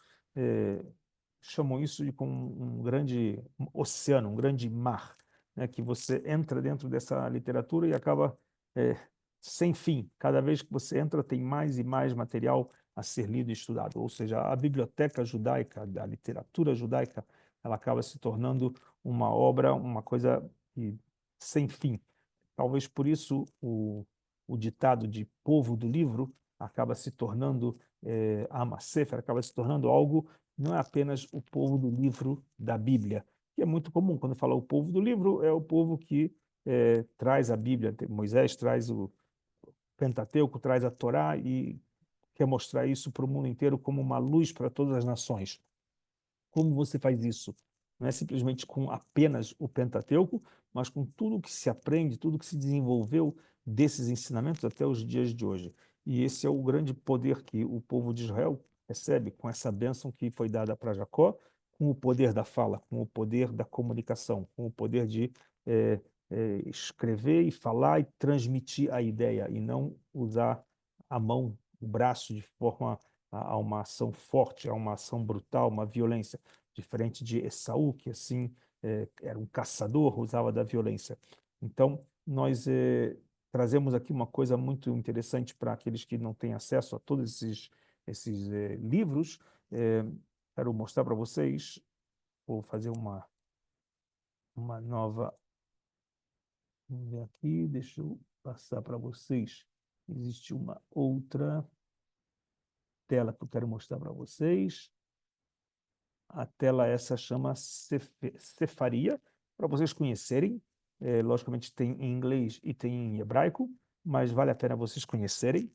chamam isso de como um grande oceano, um grande mar, né, que você entra dentro dessa literatura e acaba é, sem fim. Cada vez que você entra, tem mais e mais material a ser lido e estudado. Ou seja, a biblioteca judaica, da literatura judaica, ela acaba se tornando uma obra, uma coisa sem fim. Talvez por isso o ditado de povo do livro acaba se tornando, Am Sefer, acaba se tornando algo, não é apenas o povo do livro da Bíblia, que é muito comum. Quando fala o povo do livro, é o povo que traz a Bíblia. Moisés traz o Pentateuco, traz a Torá e quer mostrar isso para o mundo inteiro como uma luz para todas as nações. Como você faz isso? Não é simplesmente com apenas o Pentateuco, mas com tudo que se aprende, tudo que se desenvolveu desses ensinamentos até os dias de hoje. E esse é o grande poder que o povo de Israel recebe com essa bênção que foi dada para Jacó, com o poder da fala, com o poder da comunicação, com o poder de escrever e falar e transmitir a ideia, e não usar a mão, o braço de forma a uma ação forte, a uma ação brutal, uma violência, diferente de Esaú, que assim era um caçador, usava da violência. Então, nós trazemos aqui uma coisa muito interessante para aqueles que não têm acesso a todos esses livros. Quero mostrar para vocês, vou fazer uma nova. Vamos ver aqui, deixa eu passar para vocês. Existe uma outra tela que eu quero mostrar para vocês. A tela essa chama Sefaria, para vocês conhecerem. Logicamente tem em inglês e tem em hebraico, mas vale a pena vocês conhecerem.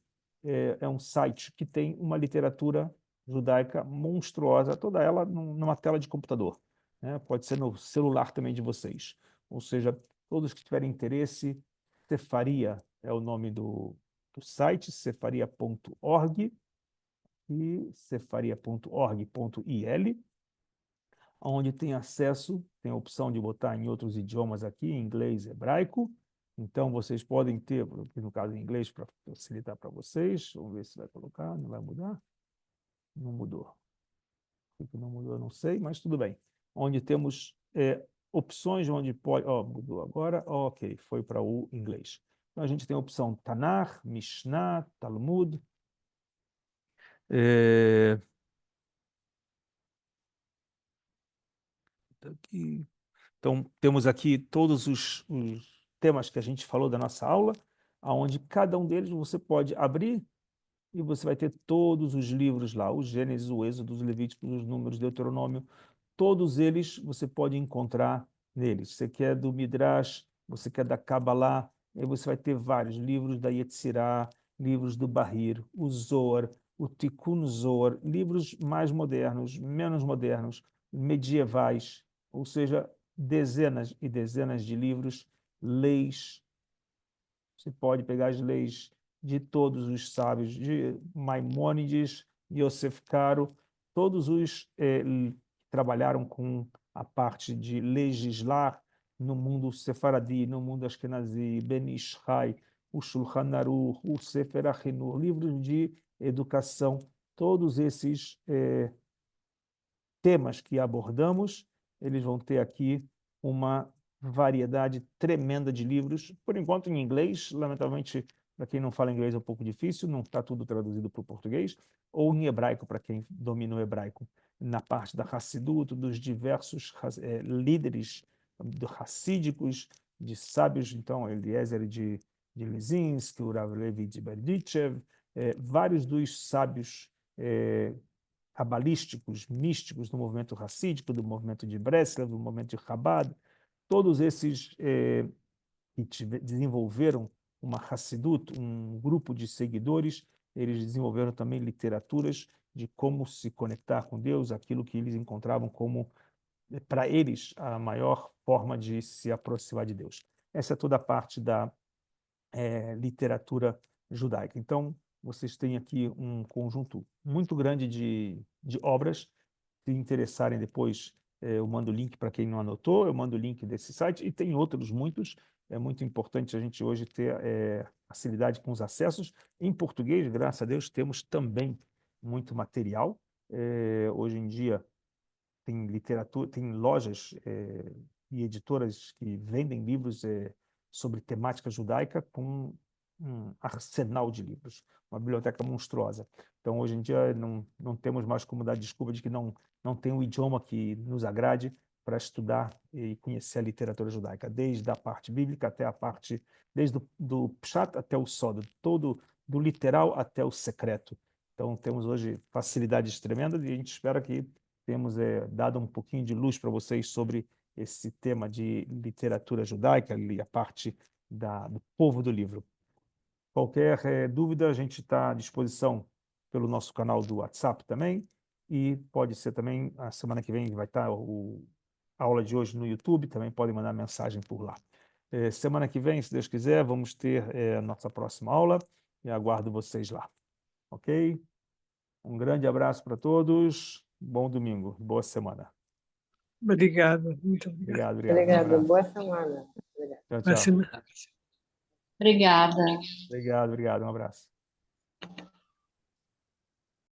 É um site que tem uma literatura judaica monstruosa, toda ela numa tela de computador, né? Pode ser no celular também de vocês. Ou seja, todos que tiverem interesse, Sefaria é o nome do site, sefaria.org e sefaria.org.il, onde tem acesso, tem a opção de botar em outros idiomas aqui, inglês, hebraico. Então, vocês podem ter, no caso em inglês, para facilitar para vocês. Vamos ver se vai colocar, não vai mudar. Não mudou. O que não mudou, eu não sei, mas tudo bem. Onde temos opções, onde pode... Ó, mudou agora. Ok, foi para o inglês. Então, a gente tem a opção Tanakh, Mishnah, Talmud. Aqui. Então, temos aqui todos os temas que a gente falou da nossa aula, aonde cada um deles você pode abrir e você vai ter todos os livros lá, o Gênesis, o Êxodo, os Levíticos, os Números, Deuteronômio, todos eles você pode encontrar neles. Você quer do Midrash, você quer da Kabbalah, aí você vai ter vários livros da Yetzirah, livros do Bahir, o Zohar, o Tikkun Zohar, livros mais modernos, menos modernos, medievais, ou seja, dezenas e dezenas de livros, leis. Você pode pegar as leis de todos os sábios, de Maimônides, Yosef Karo, todos os que trabalharam com a parte de legislar no mundo sefaradi, no mundo ashkenazi, Ben Ish Chai, o Shulchan Aruch, o Sefer HaChinuch, livros de educação, todos esses temas que abordamos, eles vão ter aqui uma variedade tremenda de livros, por enquanto em inglês, lamentavelmente, para quem não fala inglês é um pouco difícil, não está tudo traduzido para o português, ou em hebraico, para quem domina o hebraico, na parte da Hassidut, dos diversos líderes hassídicos, de sábios, então, Eliezer de Lisinski, o Rav Levi de Berdichev, vários dos sábios cabalísticos, místicos do movimento racídico, do movimento de Breslev, do movimento de Chabad, todos esses que desenvolveram uma Hassidut, um grupo de seguidores, eles desenvolveram também literaturas de como se conectar com Deus, aquilo que eles encontravam como, para eles, a maior forma de se aproximar de Deus. Essa é toda a parte da literatura judaica. Então, vocês têm aqui um conjunto muito grande de obras. Se interessarem depois, eu mando o link para quem não anotou, eu mando o link desse site, e tem outros muitos. É muito importante a gente hoje ter facilidade com os acessos. Em português, graças a Deus, temos também muito material. Hoje em dia, tem literatura, tem lojas e editoras que vendem livros sobre temática judaica com um arsenal de livros, uma biblioteca monstruosa. Então, hoje em dia, não temos mais como dar desculpa de que não tem um idioma que nos agrade para estudar e conhecer a literatura judaica, desde a parte bíblica até a parte, desde do Pshat até o Sod, todo do literal até o secreto. Então, temos hoje facilidades tremendas e a gente espera que temos dado um pouquinho de luz para vocês sobre esse tema de literatura judaica e a parte do povo do livro. Qualquer dúvida, a gente está à disposição pelo nosso canal do WhatsApp também, e pode ser também, a semana que vem vai estar a aula de hoje no YouTube, também podem mandar mensagem por lá. Semana que vem, se Deus quiser, vamos ter a nossa próxima aula, e aguardo vocês lá. Ok? Um grande abraço para todos, bom domingo, boa semana. Obrigado, muito obrigado. Obrigado. Um Obrigada, abraço. boa semana. Tchau, Boa tchau. semana. Obrigada. Obrigado. Um abraço.